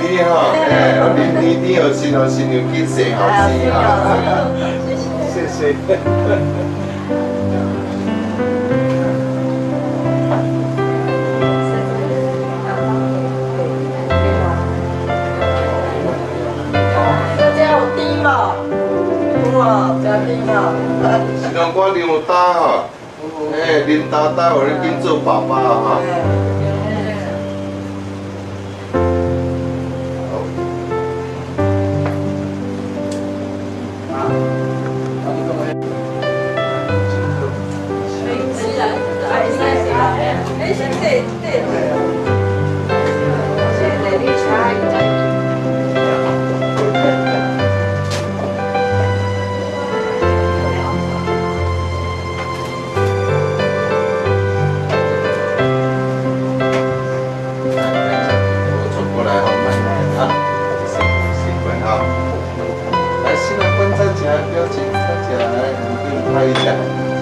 甜哈，哎，我啉甜后新后新娘紧生后生哈，谢谢。这有甜无？有哦，这甜哦。是讲我啉有大哈，哎，啉大有咧紧做爸爸哈。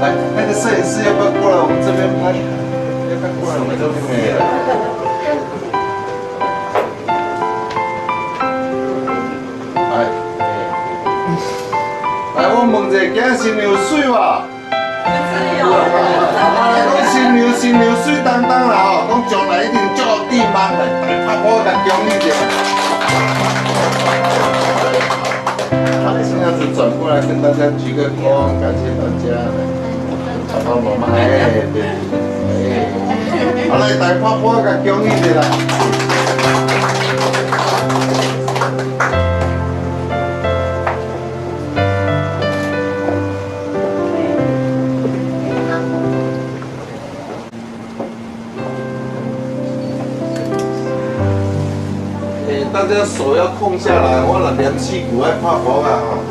来，那个摄影师要不要过来我们这边拍？要不要过来我们这边拍？来，我问一下，今新娘水无？新娘水当当啦吼，讲将来一定足地忙的，大拍鼓甲奖励着。好，现在是转过来跟大家鞠个躬，感谢大家。 爸爸妈妈哎，对，哎，好来大拍鼓甲奖励一下啦。哎，大家手要空下来，我若练气鼓爱拍鼓啊哈。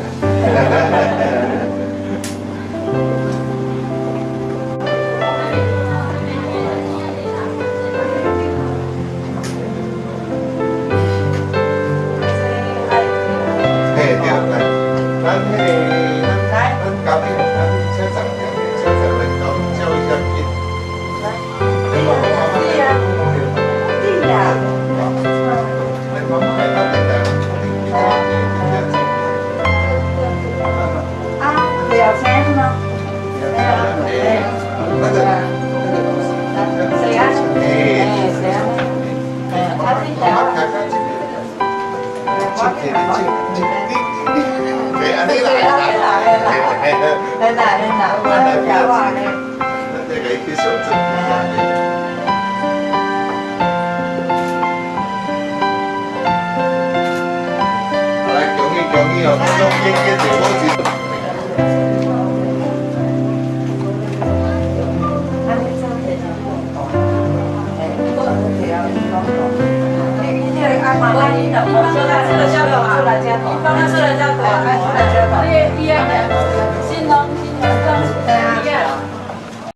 你